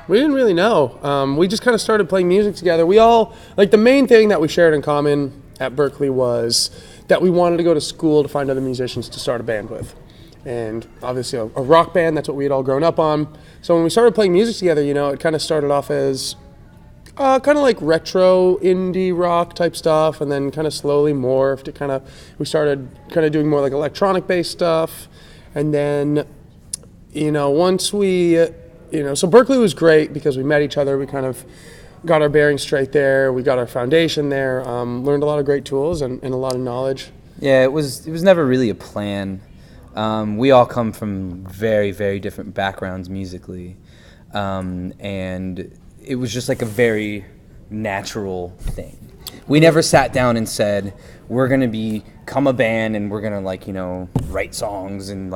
We didn't really know. We just kind of started playing music together. We all, like, the main thing that we shared in common at Berkeley was that we wanted to go to school to find other musicians to start a band with. And obviously a rock band, that's what we had all grown up on. So when we started playing music together, it kind of started off as kind of like retro indie rock type stuff, and then kind of slowly morphed. We started kind of doing more like electronic based stuff. And then, once we, so Berkeley was great because we met each other. We kind of got our bearings straight there. We got our foundation there, learned a lot of great tools and a lot of knowledge. Yeah, it was never really a plan. We all come from very, very different backgrounds musically. And it was just like a very natural thing. We never sat down and said, we're going to become a band and we're going to write songs and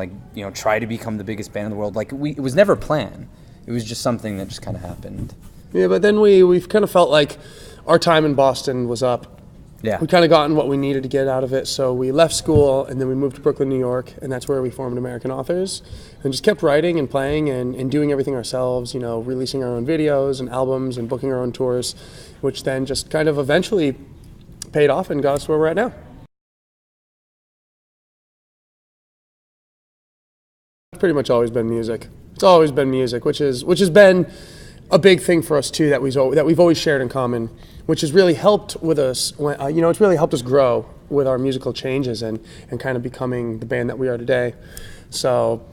try to become the biggest band in the world. It was never a plan. It was just something that just kind of happened. Yeah, but then we've kind of felt like our time in Boston was up. Yeah. We kind of gotten what we needed to get out of it, so we left school and then we moved to Brooklyn, New York, and that's where we formed American Authors and just kept writing and playing and doing everything ourselves, releasing our own videos and albums and booking our own tours, which then just kind of eventually paid off and got us where we're at now. It's pretty much always been music. It's always been music, which has been a big thing for us too that we've always shared in common, which has really helped with us. It's really helped us grow with our musical changes and kind of becoming the band that we are today. So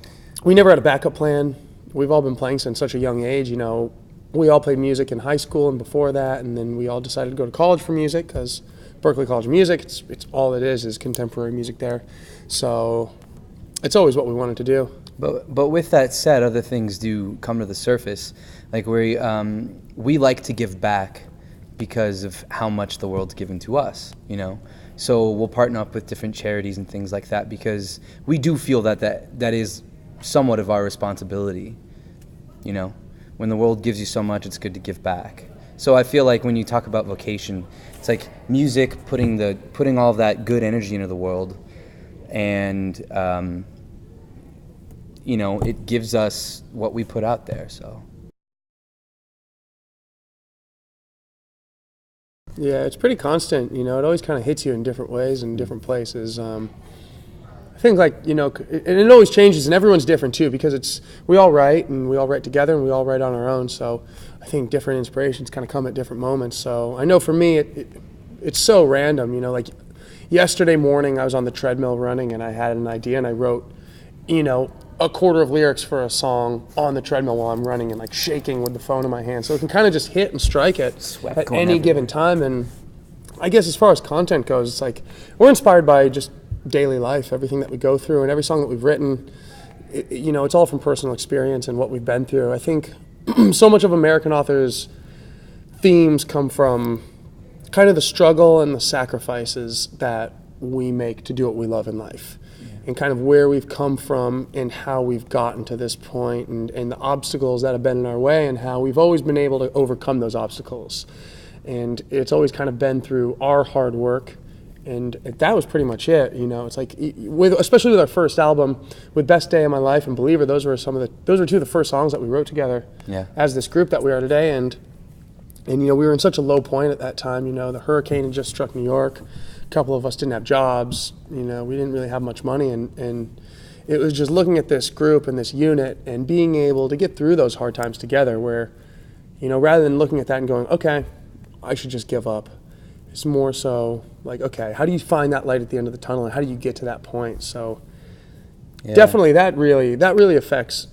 we never had a backup plan. We've all been playing since such a young age. We all played music in high school and before that, and then we all decided to go to college for music because Berklee College of Music, it's all it is contemporary music there. So it's always what we wanted to do. But with that said, other things do come to the surface. Like we like to give back because of how much the world's given to us, So we'll partner up with different charities and things like that because we do feel that is somewhat of our responsibility, When the world gives you so much, it's good to give back. So I feel like when you talk about vocation, it's like music putting all of that good energy into the world, and it gives us what we put out there. So. Yeah, it's pretty constant. It always kind of hits you in different ways and different places. I think and it always changes, and everyone's different too because we all write and we all write together and we all write on our own. So I think different inspirations kind of come at different moments. So I know for me, it's so random. Like yesterday morning, I was on the treadmill running and I had an idea and I wrote, a quarter of lyrics for a song on the treadmill while I'm running and shaking with the phone in my hand. So it can kind of just hit and strike it at any given time. And I guess as far as content goes, it's we're inspired by just daily life, everything that we go through, and every song that we've written, it's all from personal experience and what we've been through. I think so much of American Authors' themes come from kind of the struggle and the sacrifices that we make to do what we love in life. And kind of where we've come from and how we've gotten to this point and the obstacles that have been in our way and how we've always been able to overcome those obstacles. And it's always kind of been through our hard work, and that was pretty much it. It's especially with our first album, with Best Day of My Life and Believer, those were two of the first songs that we wrote together as this group that we are today. And we were in such a low point at that time. The hurricane had just struck New York. A couple of us didn't have jobs, we didn't really have much money, and it was just looking at this group and this unit and being able to get through those hard times together where, rather than looking at that and going, okay, I should just give up, it's more so okay, how do you find that light at the end of the tunnel and how do you get to that point? So definitely that really affects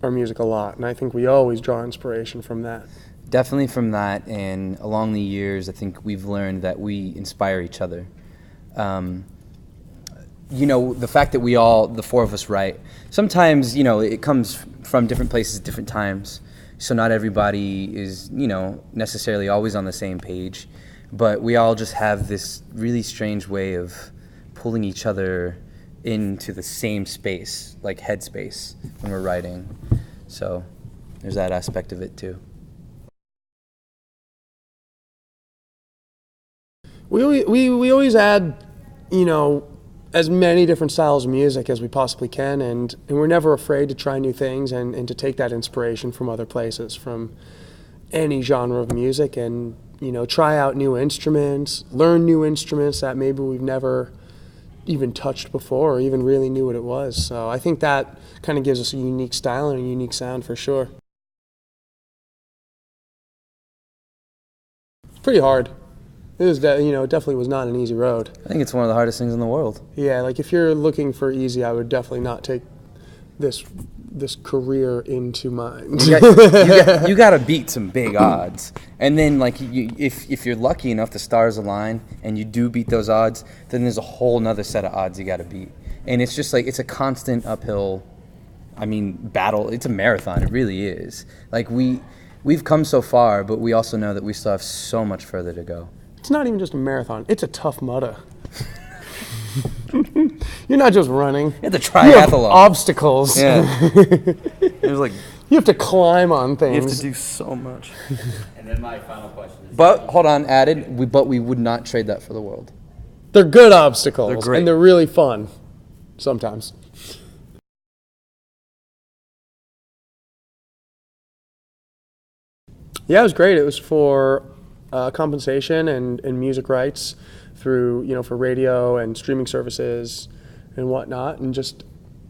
our music a lot, and I think we always draw inspiration from that. Definitely from that, and along the years, I think we've learned that we inspire each other. The fact that the four of us write, sometimes, it comes from different places at different times. So not everybody is, necessarily always on the same page. But we all just have this really strange way of pulling each other into the same space, like headspace, when we're writing. So there's that aspect of it too. We always add, as many different styles of music as we possibly can, and we're never afraid to try new things and to take that inspiration from other places, from any genre of music, and try out new instruments, learn new instruments that maybe we've never even touched before or even really knew what it was. So I think that kind of gives us a unique style and a unique sound for sure. It's pretty hard. It was, it definitely was not an easy road. I think it's one of the hardest things in the world. Yeah, like if you're looking for easy, I would definitely not take this career into mind. You got to beat some big odds, and then like if you're lucky enough, the stars align, and you do beat those odds, then there's a whole nother set of odds you got to beat, and it's just like it's a constant uphill. I mean, battle. It's a marathon. It really is. Like we've come so far, but we also know that we still have so much further to go. It's not even just a marathon. It's a tough mudder. You're not just running. It's a triathlon. You have obstacles. Yeah. There's like you have to climb on things. You have to do so much. And then my final question is. But hold on, but we would not trade that for the world. They're good obstacles. They're great. And they're really fun. Sometimes. Yeah, it was great. It was for compensation and music rights through, for radio and streaming services and whatnot, and just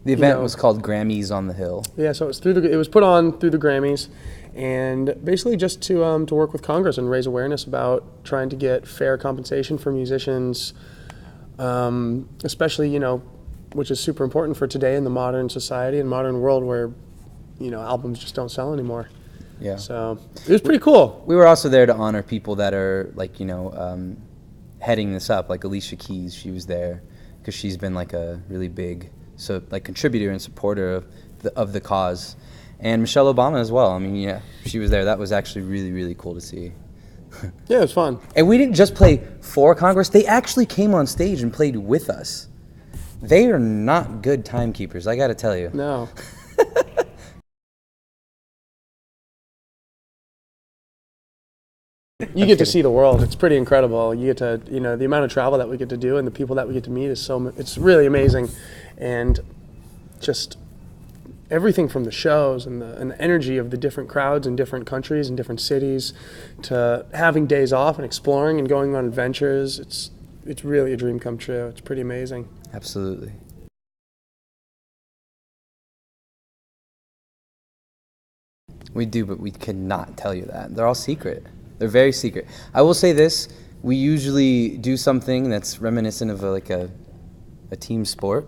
the event was called GRAMMYs on the Hill. Yeah, so it was put on through the Grammys, and basically just to work with Congress and raise awareness about trying to get fair compensation for musicians, especially which is super important for today in the modern society and modern world where albums just don't sell anymore. Yeah. So it was pretty cool. We were also there to honor people that are like heading this up, like Alicia Keys. She was there because she's been like a really big contributor and supporter of the cause, and Michelle Obama as well. I mean, yeah, she was there. That was actually really, really cool to see. Yeah, it was fun. And we didn't just play for Congress. They actually came on stage and played with us. They are not good timekeepers, I got to tell you. No. You get to see the world. It's pretty incredible. You get to, the amount of travel that we get to do and the people that we get to meet is it's really amazing. And just everything from the shows and the energy of the different crowds in different countries and different cities to having days off and exploring and going on adventures. It's really a dream come true. It's pretty amazing. Absolutely. We do, but we cannot tell you that. They're all secret. They're very secret. I will say this, we usually do something that's reminiscent of a team sport.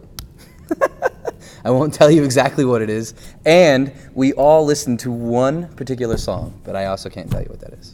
I won't tell you exactly what it is. And we all listen to one particular song, but I also can't tell you what that is.